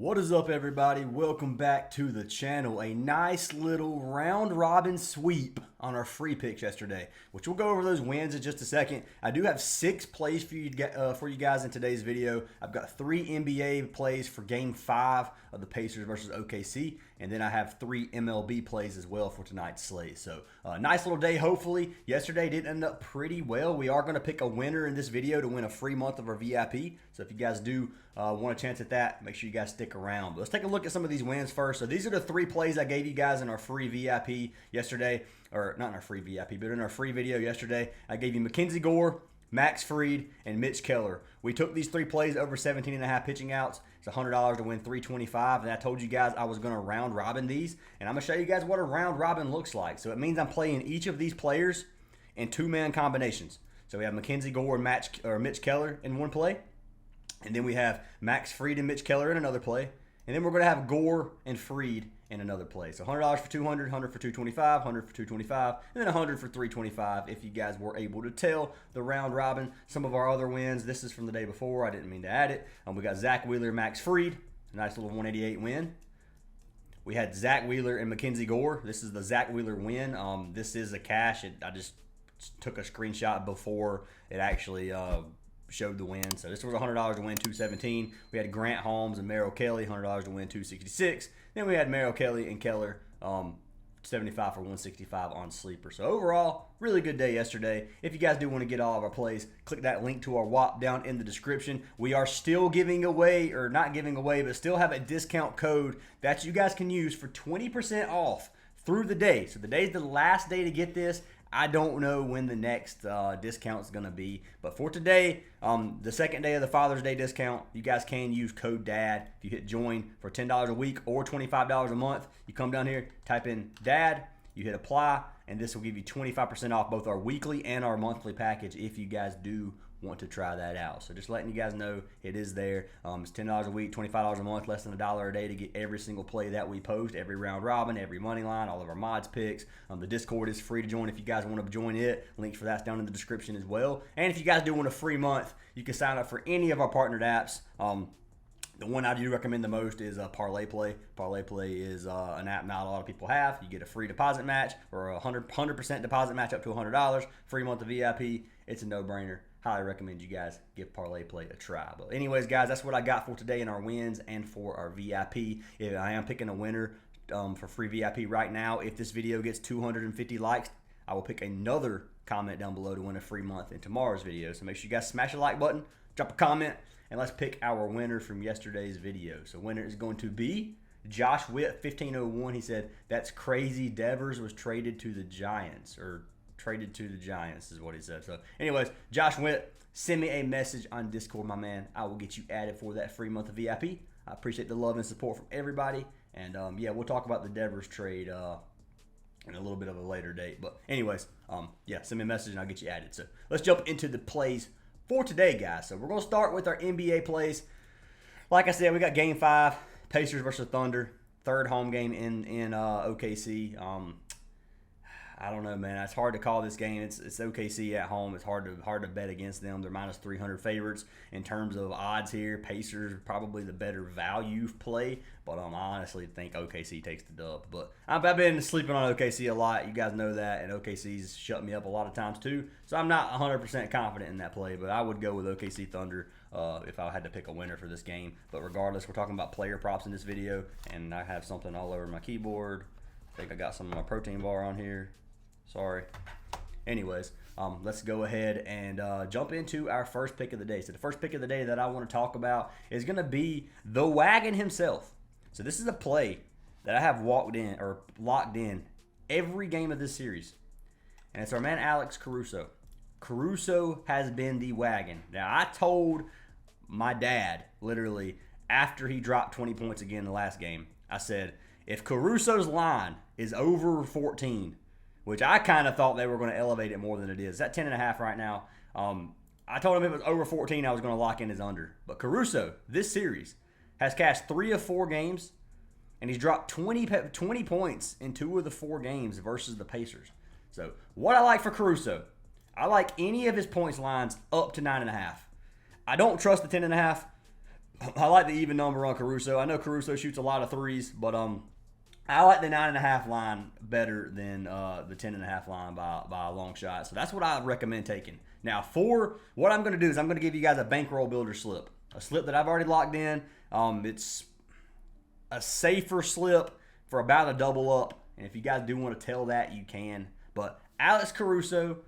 What is up, everybody? Welcome back to the channel. A nice little round robin sweep on our free picks yesterday, which we'll go over those wins in just a second. I do have 6 plays for you guys in today's video. I've got 3 NBA plays for Game 5 of the Pacers versus OKC, and then I have 3 MLB plays as well for tonight's slate. So nice little day, hopefully. Yesterday did end up pretty well. We are going to pick a winner in this video to win a free month of our VIP. So if you guys do want a chance at that, make sure you guys stick around. But let's take a look at some of these wins first. So these are the 3 plays I gave you guys in our free VIP yesterday, or not in our free VIP, but in our free video yesterday. I gave you Mackenzie Gore, Max Fried, and Mitch Keller. We took these 3 plays over 17.5 pitching outs. It's $100 to win $325, and I told you guys I was going to round robin these, and I'm going to show you guys what a round robin looks like. So it means I'm playing each of these players in 2-man combinations. So we have Mackenzie Gore and Mitch Keller in one play, and then we have Max Fried and Mitch Keller in another play, and then we're going to have Gore and Fried in another play. So $100 for 200, 100 for 225, 100 for 225, and then 100 for 325 if you guys were able to tell the round robin. Some of our other wins, this is from the day before. I didn't mean to add it. We got Zach Wheeler, Max Fried, a nice little 188 win. We had Zach Wheeler and Mackenzie Gore. This is the Zach Wheeler win. This is a cash. I just took a screenshot before it actually showed the win. So this was $100 to win $217. We had Grant Holmes and Merrill Kelly, $100 to win $266. Then we had Merrill Kelly and Keller, 75 for 165 on Sleeper. So overall, really good day yesterday. If you guys do want to get all of our plays, click that link to our WAP down in the description. We are still giving away, or not giving away, but still have a discount code that you guys can use for 20% off through the day. So the day's the last day to get this. I don't know when the next discount is going to be. But for today, the second day of the Father's Day discount, you guys can use code DAD. If you hit join for $10 a week or $25 a month, you come down here, type in DAD, you hit apply, and this will give you 25% off both our weekly and our monthly package if you guys do want to try that out. So just letting you guys know it is there. It's $10 a week, $25 a month, less than $1 a day to get every single play that we post, every round robin, every money line, all of our mods picks. The Discord is free to join if you guys want to join it. Links for that's down in the description as well. And if you guys do want a free month, you can sign up for any of our partnered apps. The one I do recommend the most is Parlay Play. Parlay Play is an app not a lot of people have. You get a free deposit match or a 100% deposit match up to $100. Free month of VIP. It's a no-brainer. Highly recommend you guys give Parlay Play a try. But anyways, guys, that's what I got for today in our wins and for our VIP. If I am picking a winner for free VIP right now. If this video gets 250 likes, I will pick another comment down below to win a free month in tomorrow's video. So make sure you guys smash the like button, drop a comment, and let's pick our winner from yesterday's video. So winner is going to be Josh Witt, 1501. He said, "That's crazy. Devers was traded to the Giants," or traded to the Giants is what he said. So anyways, Josh Witt, send me a message on Discord, my man. I will get you added for that free month of VIP. I appreciate the love and support from everybody. And yeah, we'll talk about the Devers trade in a little bit of a later date. But anyways, yeah, send me a message and I'll get you added. So let's jump into the plays for today, guys. So we're going to start with our NBA plays. Like I said, we got Game 5, Pacers versus Thunder, third home game in OKC. I don't know, man. It's hard to call this game. It's OKC at home. It's hard to bet against them. They're minus 300 favorites in terms of odds here. Pacers are probably the better value play, but I honestly think OKC takes the dub. But I've been sleeping on OKC a lot. You guys know that, and OKC's shut me up a lot of times too. So I'm not 100% confident in that play, but I would go with OKC Thunder if I had to pick a winner for this game. But regardless, we're talking about player props in this video, and I have something all over my keyboard. I think I got some of my protein bar on here. Sorry. Anyways, let's go ahead and jump into our first pick of the day. So the first pick of the day that I want to talk about is going to be the wagon himself. So this is a play that I have locked in every game of this series. And it's our man Alex Caruso. Caruso has been the wagon. Now, I told my dad, literally, after he dropped 20 points again in the last game, I said, if Caruso's line is over 14, which I kind of thought they were going to elevate it more than it is. It's at 10.5 right now. I told him if it was over 14, I was going to lock in his under. But Caruso, this series, has cashed 3 of 4 games, and he's dropped 20 points in 2 of the 4 games versus the Pacers. So what I like for Caruso, I like any of his points lines up to 9.5. I don't trust the 10.5. I like the even number on Caruso. I know Caruso shoots a lot of threes, but I like the 9.5 line better than the 10.5 line by a long shot. So that's what I recommend taking. Now, for what I'm going to do is I'm going to give you guys a bankroll builder slip, a slip that I've already locked in. It's a safer slip for about a double up, and if you guys do want to tell that, you can. But Alex Caruso,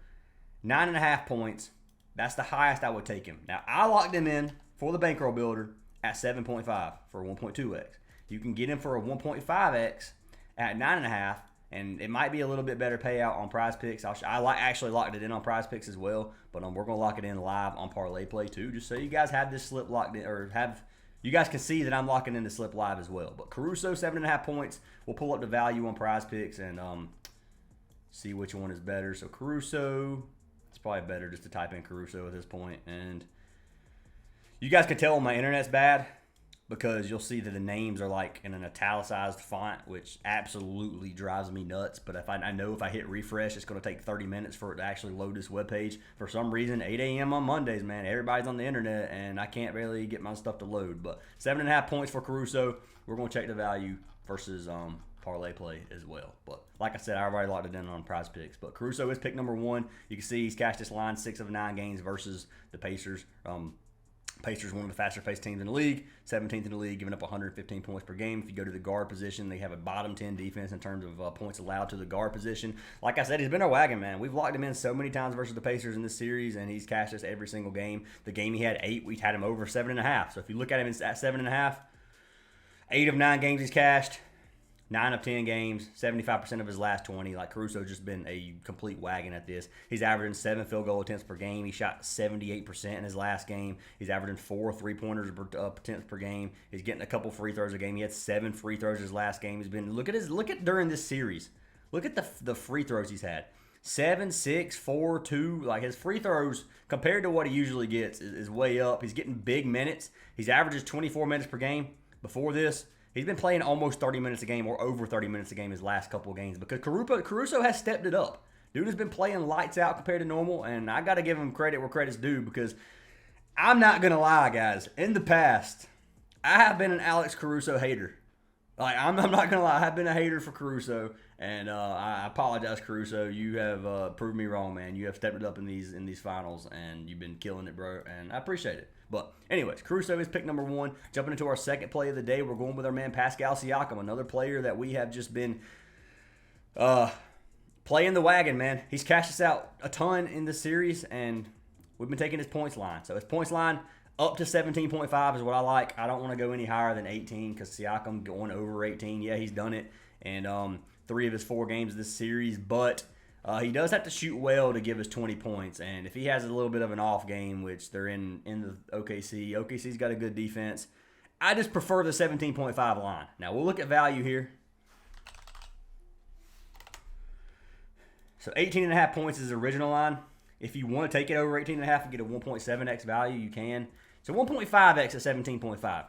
9.5 points. That's the highest I would take him. Now, I locked him in for the bankroll builder at 7.5 for 1.2x. You can get him for a 1.5x at 9.5, and it might be a little bit better payout on Prizepicks. Actually locked it in on Prizepicks as well, but we're going to lock it in live on Parlay Play too, just so you guys have this slip locked in, or you guys can see that I'm locking in the slip live as well. But Caruso, 7.5 points. We'll pull up the value on Prizepicks and see which one is better. So Caruso, it's probably better just to type in Caruso at this point. And you guys can tell when my internet's bad, because you'll see that the names are like in an italicized font, which absolutely drives me nuts. But I know if I hit refresh, it's going to take 30 minutes for it to actually load this webpage. For some reason, 8 a.m. on Mondays, man, everybody's on the internet, and I can't really get my stuff to load. But 7.5 points for Caruso. We're going to check the value versus Parlay Play as well. But like I said, I already locked it in on Prizepicks. But Caruso is pick number 1. You can see he's cashed this line 6 of 9 games versus the Pacers. Pacers, one of the faster-paced teams in the league, 17th in the league, giving up 115 points per game. If you go to the guard position, they have a bottom 10 defense in terms of points allowed to the guard position. Like I said, he's been our wagon, man. We've locked him in so many times versus the Pacers in this series, and he's cashed us every single game. The game he had 8, we had him over 7.5. So if you look at him at 7.5, 8 of 9 games he's cashed. 9 of 10 games, 75% of his last 20. Like, Caruso's just been a complete wagon at this. He's averaging 7 field goal attempts per game. He shot 78% in his last game. He's averaging 4 3-pointers attempts per game. He's getting a couple free throws a game. He had 7 free throws his last game. Look at during this series. Look at the free throws he's had. 7, 6, 4, 2. Like, his free throws compared to what he usually gets is way up. He's getting big minutes. He's averages 24 minutes per game. Before this, he's been playing almost 30 minutes a game or over 30 minutes a game his last couple of games, because Caruso has stepped it up. Dude has been playing lights out compared to normal, and I got to give him credit where credit's due, because I'm not going to lie, guys. In the past, I have been an Alex Caruso hater. Like, I'm not going to lie. I have been a hater for Caruso, and I apologize, Caruso. You have proved me wrong, man. You have stepped it up in these finals, and you've been killing it, bro, and I appreciate it. But anyways, Caruso is pick number 1. Jumping into our second play of the day, we're going with our man Pascal Siakam, another player that we have just been playing the wagon, man. He's cashed us out a ton in this series, and we've been taking his points line. So his points line up to 17.5 is what I like. I don't want to go any higher than 18, because Siakam going over 18, yeah, he's done it. And 3 of his 4 games this series, but he does have to shoot well to give us 20 points. And if he has a little bit of an off game, which they're in the OKC's got a good defense, I just prefer the 17.5 line. Now, we'll look at value here. So 18.5 points is the original line. If you want to take it over 18.5 and get a 1.7x value, you can. So 1.5x at 17.5.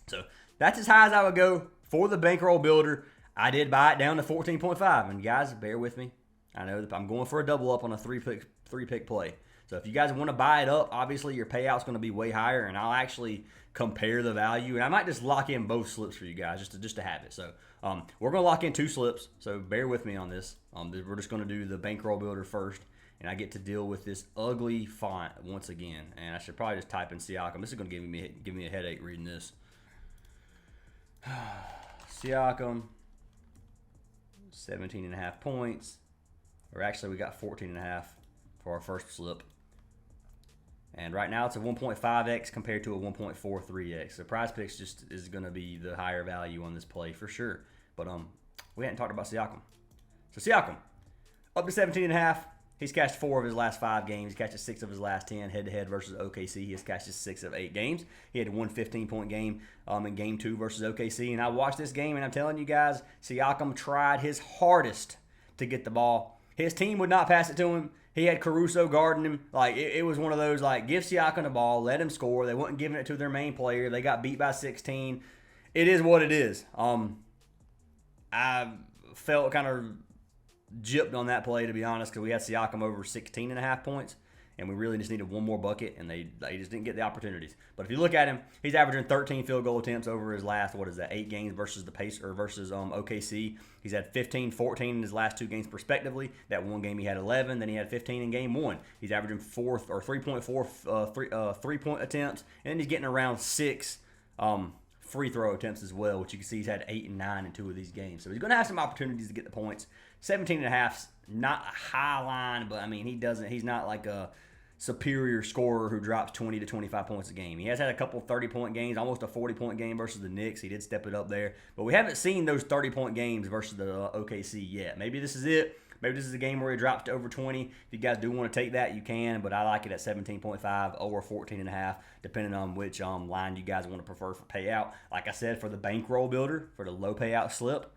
So that's as high as I would go for the bankroll builder. I did buy it down to 14.5. And guys, bear with me. I know that I'm going for a double up on a three pick play. So if you guys want to buy it up, obviously your payout's going to be way higher, and I'll actually compare the value, and I might just lock in both slips for you guys just to have it. So we're going to lock in 2 slips. So bear with me on this. We're just going to do the bankroll builder first, and I get to deal with this ugly font once again. And I should probably just type in Siakam. This is going to give me a headache reading this. Siakam, 17.5 points. Or actually, we got 14.5 for our first slip. And right now, it's a 1.5x compared to a 1.43x. So Prizepicks just is going to be the higher value on this play for sure. But we hadn't talked about Siakam. So Siakam, up to 17.5. He's cashed 4 of his last 5 games. He cashed 6 of his last 10 head-to-head versus OKC. He has cashed 6 of 8 games. He had a 115-point game in Game 2 versus OKC. And I watched this game, and I'm telling you guys, Siakam tried his hardest to get the ball. His team would not pass it to him. He had Caruso guarding him. Like, it was one of those, like, give Siakam the ball, let him score. They weren't giving it to their main player. They got beat by 16. It is what it is. I felt kind of gypped on that play, to be honest, because we had Siakam over 16.5 points and we really just needed one more bucket, and they just didn't get the opportunities. But if you look at him, he's averaging 13 field goal attempts over his last, 8 games versus the Pacers versus OKC. He's had 15, 14 in his last 2 games respectively. That one game he had 11, then he had 15 in game 1. He's averaging 3.4 3-point attempts, and then he's getting around 6 free throw attempts as well, which you can see he's had 8 and 9 in 2 of these games. So he's going to have some opportunities to get the points. 17.5's not a high line, but I mean he's not like a superior scorer who drops 20 to 25 points a game. He has had a couple 30-point games, almost a 40-point game versus the Knicks. He did step it up there, but we haven't seen those 30-point games versus the OKC yet. Maybe this is it. Maybe this is a game where he drops to over 20. If you guys do want to take that, you can, but I like it at 17.5 or 14.5, depending on which line you guys want to prefer for payout. Like I said, for the bankroll builder, for the low payout slip,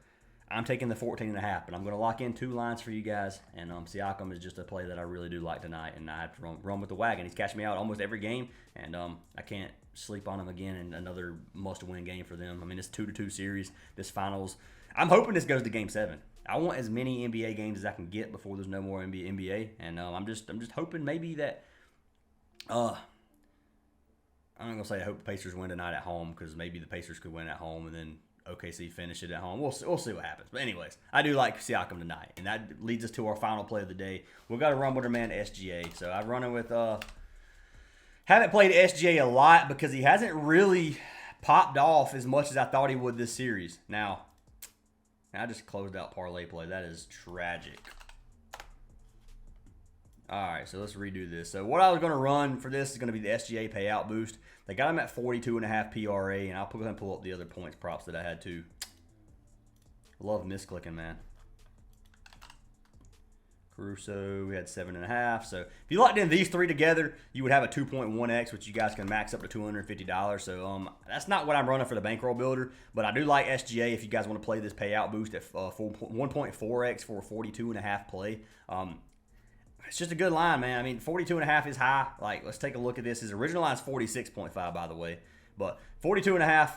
I'm taking the 14.5, but I'm going to lock in 2 lines for you guys, and Siakam is just a play that I really do like tonight, and I have to run with the wagon. He's catching me out almost every game, and I can't sleep on him again in another must-win game for them. I mean, it's 2-2 series, this finals. I'm hoping this goes to Game 7. I want as many NBA games as I can get before there's no more NBA, and I'm just hoping maybe that I'm not gonna say I hope the Pacers win tonight at home, because maybe the Pacers could win at home and then OKC finish it at home. We'll see what happens. But anyways, I do like Siakam tonight, and that leads us to our final play of the day. We've got to run with our man SGA. So I'm running with haven't played SGA a lot because he hasn't really popped off as much as I thought he would this series. Now I just closed out parlay play. That is tragic. All right, so let's redo this. So what I was going to run for this is going to be the SGA payout boost. They got him at 42.5 PRA, and I'll go ahead and pull up the other points props that I had too. Love misclicking, man. Caruso, we had 7.5. So if you locked in these 3 together, you would have a 2.1x, which you guys can max up to $250. So that's not what I'm running for the bankroll builder, but I do like SGA if you guys want to play this payout boost at 1.4x for a 42.5 play. It's just a good line, man. I mean, 42.5 is high. Like, let's take a look at this. His original line is 46.5, by the way. But 42.5,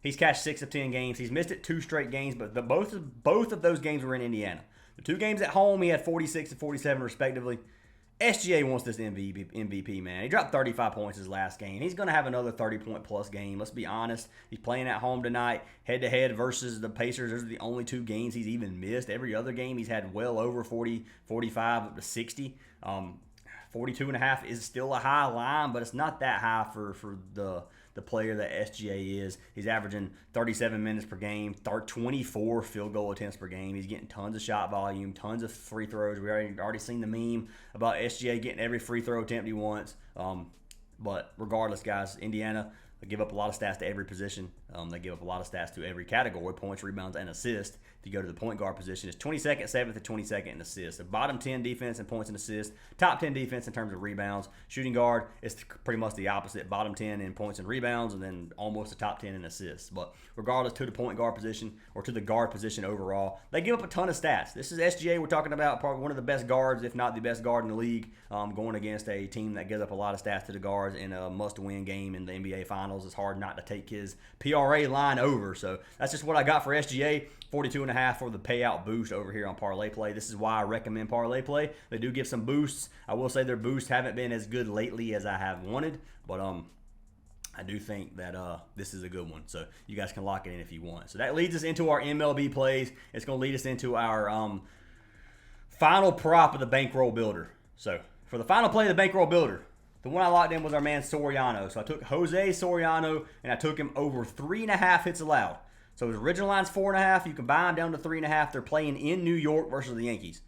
he's cashed 6 of 10 games. He's missed it 2 straight games, but both of those games were in Indiana. The 2 games at home, he had 46 and 47 respectively. SGA wants this MVP, man. He dropped 35 points his last game. He's going to have another 30-point-plus game. Let's be honest. He's playing at home tonight, head-to-head versus the Pacers. Those are the only 2 games he's even missed. Every other game he's had well over 40, 45, up to 60. 42.5 is still a high line, but it's not that high for the player that SGA is. He's averaging 37 minutes per game, 24 field goal attempts per game. He's getting tons of shot volume, tons of free throws. We already seen the meme about SGA getting every free throw attempt he wants. But regardless, guys, Indiana, they give up a lot of stats to every position. They give up a lot of stats to every category, points, rebounds, and assists. If you go to the point guard position, it's 22nd, 7th, and 22nd in assists. The bottom 10 defense in points and assists. Top 10 defense in terms of rebounds. Shooting guard is pretty much the opposite. Bottom 10 in points and rebounds, and then almost the top 10 in assists. But regardless, to the point guard position or to the guard position overall, they give up a ton of stats. This is SGA. We're talking about probably one of the best guards, if not the best guard in the league, going against a team that gives up a lot of stats to the guards in a must-win game in the NBA Finals. It's hard not to take his PRA line over. So that's just what I got for SGA. 42.5 for the payout boost over here on Parlay Play. This is why I recommend Parlay Play. They do give some boosts. I will say their boosts haven't been as good lately as I have wanted, but I do think that this is a good one. So you guys can lock it in if you want. So that leads us into our MLB plays. It's going to lead us into our final prop of the Bankroll Builder. So for the final play of the Bankroll Builder, the one I locked in was our man Soriano. So I took Jose Soriano, and I took him over 3.5 hits allowed. So his original line's 4.5. You can buy him down to 3.5. They're playing in New York versus the Yankees.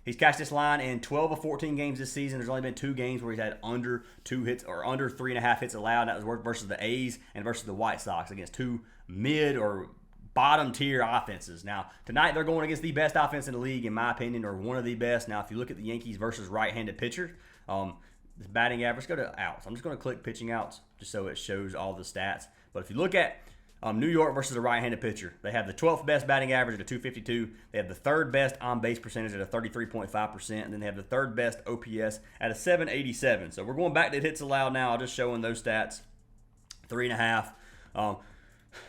He's cashed this line in 12 of 14 games this season. There's only been 2 games where he's had under 2 hits or under 3.5 hits allowed. That was versus the A's and versus the White Sox against 2 mid or bottom tier offenses. Now, tonight they're going against the best offense in the league, in my opinion, or one of the best. Now, if you look at the Yankees versus right-handed pitchers, this batting average, go to outs. I'm just going to click pitching outs just so it shows all the stats. But if you look at New York versus a right-handed pitcher, they have the 12th best batting average at a 252. They have the 3rd best on-base percentage at a 33.5%. And then they have the 3rd best OPS at a 787. So we're going back to hits allowed now. Just showing those stats. 3.5.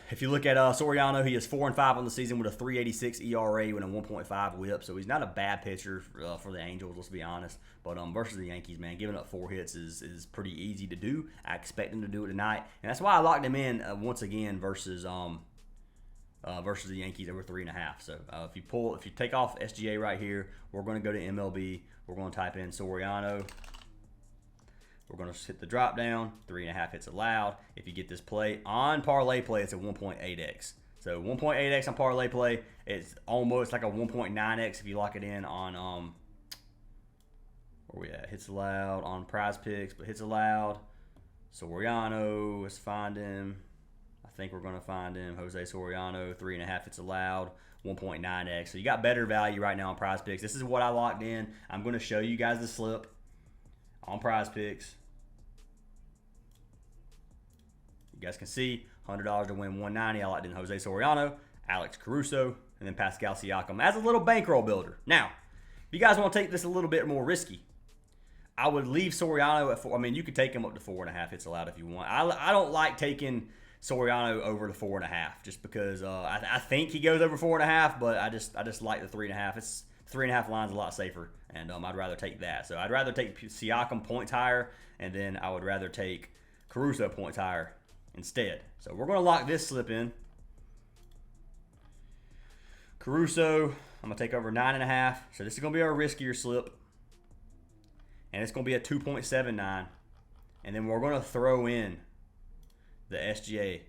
If you look at Soriano, he is 4-5 on the season with a 3.86 ERA and a 1.5 WHIP, so he's not a bad pitcher for the Angels. Let's be honest. But versus the Yankees, man, giving up 4 hits is pretty easy to do. I expect him to do it tonight, and that's why I locked him in once again versus the Yankees over 3.5. So if you take off SGA right here, we're going to go to MLB. We're going to type in Soriano. We're going to hit the drop down, 3.5 hits allowed. If you get this play on Parlay Play, it's a 1.8x. So 1.8x on Parlay Play, it's almost like a 1.9x if you lock it in on where we at? Hits allowed on Prizepicks, but hits allowed. Soriano, let's find him. I think we're going to find him. Jose Soriano, 3.5 hits allowed, 1.9x. So you got better value right now on Prizepicks. This is what I locked in. I'm going to show you guys the slip on Prizepicks. You guys can see $100 to win $190. I locked in Jose Soriano, Alex Caruso, and then Pascal Siakam as a little bankroll builder. Now, if you guys want to take this a little bit more risky, I would leave Soriano at 4. I mean, you could take him up to 4.5 hits allowed if you want. I don't like taking Soriano over to 4.5 just because I think he goes over 4.5, but I just like the 3.5. It's 3.5 lines a lot safer, and I'd rather take that. So I'd rather take Siakam points higher, and then I would rather take Caruso points higher instead. So we're going to lock this slip in. Caruso, I'm going to take over 9.5. So this is going to be our riskier slip. And it's going to be a 2.79. And then we're going to throw in the SGA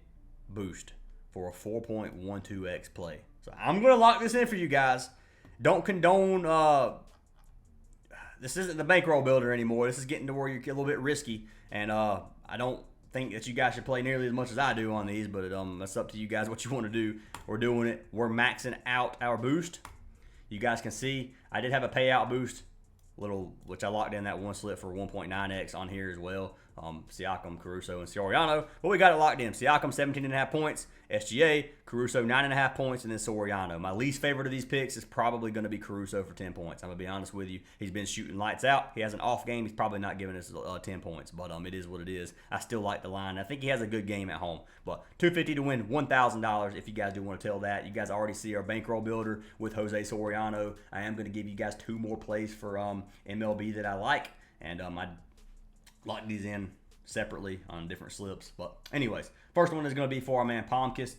boost for a 4.12x play. So I'm going to lock this in for you guys. Don't condone, this isn't the bankroll builder anymore. This is getting to where you get a little bit risky. And I don't think that you guys should play nearly as much as I do on these, but that's up to you guys what you want to do. We're doing it. We're maxing out our boost. You guys can see I did have a payout boost, which I locked in that one slip for 1.9x on here as well. Siakam, Caruso, and Soriano. But we got it locked in. Siakam, 17.5 points. SGA, Caruso, 9.5 points, and then Soriano. My least favorite of these picks is probably going to be Caruso for 10 points. I'm going to be honest with you. He's been shooting lights out. He has an off game. He's probably not giving us 10 points, but it is what it is. I still like the line. I think he has a good game at home. But $250 to win $1,000 if you guys do want to tell that. You guys already see our bankroll builder with Jose Soriano. I am going to give you guys 2 more plays for MLB that I like, and I lock these in separately on different slips. But anyways, first one is going to be for our man Palmquist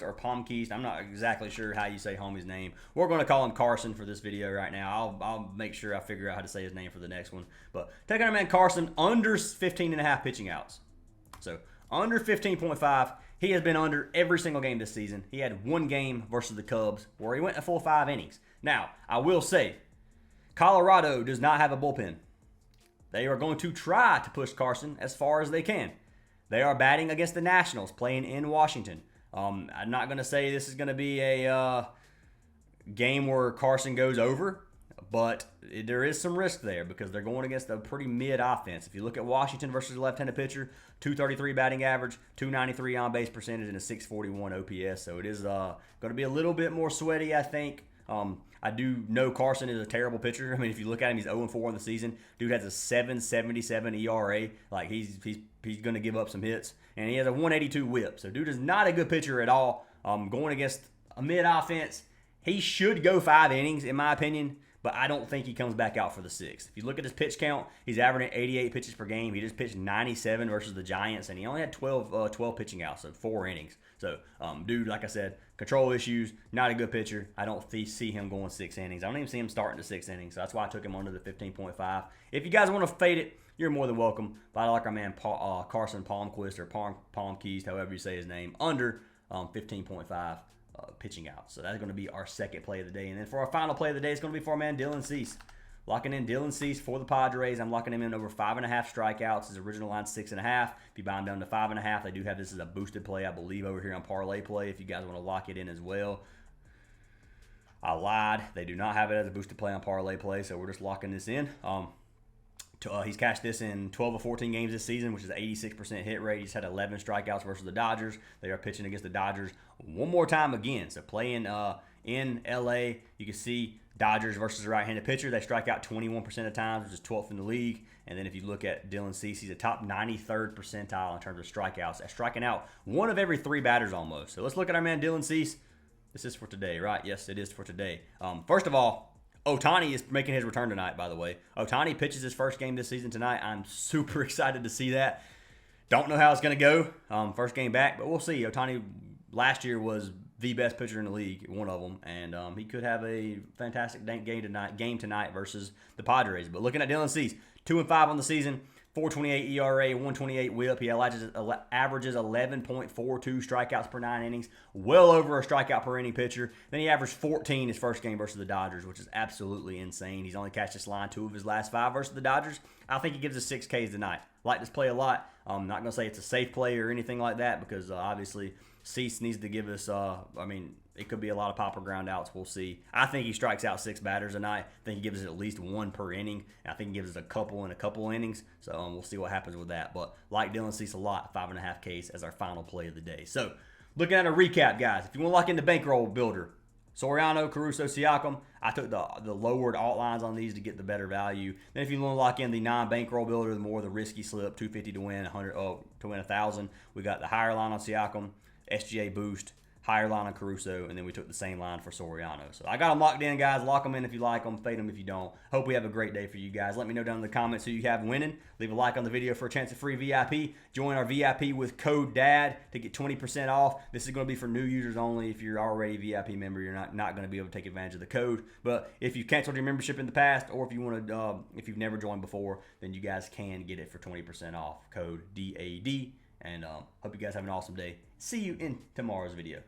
or Palmquist. I'm not exactly sure how you say homie's name. We're going to call him Carson for this video right now. I'll make sure I figure out how to say his name for the next one. But taking our man Carson under 15.5 pitching outs. So under 15.5. He has been under every single game this season. He had one game versus the Cubs where he went a full 5 innings. Now, I will say, Colorado does not have a bullpen. They are going to try to push Carson as far as they can. They are batting against the Nationals, playing in Washington. I'm not going to say this is going to be a game where Carson goes over, but there is some risk there because they're going against a pretty mid offense. If you look at Washington versus a left-handed pitcher, 233 batting average, 293 on-base percentage, and a 641 OPS. So it is going to be a little bit more sweaty, I think. I do know Carson is a terrible pitcher. I mean, if you look at him, he's 0-4 in the season. Dude has a 7.77 ERA. Like, he's going to give up some hits. And he has a 182 whip. So, dude is not a good pitcher at all. Going against a mid-offense, he should go 5 innings, in my opinion. But I don't think he comes back out for the 6th. If you look at his pitch count, he's averaging 88 pitches per game. He just pitched 97 versus the Giants, and he only had 12 pitching outs, so 4 innings. So, dude, like I said, control issues, not a good pitcher. I don't see him going 6 innings. I don't even see him starting to 6 innings, so that's why I took him under the 15.5. If you guys want to fade it, you're more than welcome. But I like our man Carson Palmquist or Palmquist, however you say his name, under 15.5. Pitching out. So that's going to be our second play of the day. And then for our final play of the day, it's going to be for our man Dylan Cease. Locking in Dylan Cease for the Padres. I'm locking him in over 5.5 strikeouts. His original line's 6.5. If you buy him down to 5.5, they do have this as a boosted play, I believe, over here on Parlay Play if you guys want to lock it in as well. I lied. They do not have it as a boosted play on Parlay Play, so we're just locking this in. He's cashed this in 12 of 14 games this season, which is an 86% hit rate. He's had 11 strikeouts versus the Dodgers. They are pitching against the Dodgers one more time again. So playing in LA, you can see Dodgers versus a right-handed pitcher, they strike out 21% of times, which is 12th in the league. And then if you look at Dylan Cease, he's a top 93rd percentile in terms of strikeouts. That's striking out one of every 3 batters almost. So let's look at our man Dylan Cease. This is for today, right? Yes, it is for today. First of all, Ohtani is making his return tonight, by the way. Ohtani pitches his first game this season tonight. I'm super excited to see that. Don't know how it's going to go. First game back, but we'll see. Ohtani last year was the best pitcher in the league, one of them, and he could have a fantastic game tonight versus the Padres. But looking at Dylan Cease, 2-5 on the season, 4.28 ERA, 1.28 WHIP. He averages 11.42 strikeouts per 9 innings, well over a strikeout per inning pitcher. Then he averaged 14 his first game versus the Dodgers, which is absolutely insane. He's only cashed this line 2 of his last 5 versus the Dodgers. I think he gives us 6 Ks tonight. Like this play a lot. I'm not going to say it's a safe play or anything like that because obviously Cease needs to give us, it could be a lot of pop or ground outs. We'll see. I think he strikes out 6 batters tonight. I think he gives us at least 1 per inning. And I think he gives us a couple in a couple innings. So we'll see what happens with that. But like Dylan Cease a lot, 5.5 Ks as our final play of the day. So looking at a recap, guys. If you want to lock in the bankroll builder, Soriano, Caruso, Siakam, I took the lowered alt lines on these to get the better value. Then if you want to lock in the non-bankroll builder, the more the risky slip, 250 to win, 100 to win 1,000. We got the higher line on Siakam, SGA boost, higher line on Caruso, and then we took the same line for Soriano. So I got them locked in, guys. Lock them in if you like them. Fade them if you don't. Hope we have a great day for you guys. Let me know down in the comments who you have winning. Leave a like on the video for a chance of free VIP. Join our VIP with code DAD to get 20% off. This is going to be for new users only. If you're already a VIP member, you're not going to be able to take advantage of the code. But if you've canceled your membership in the past, or if you want to, if you've never joined before, then you guys can get it for 20% off. Code DAD. And hope you guys have an awesome day. See you in tomorrow's video.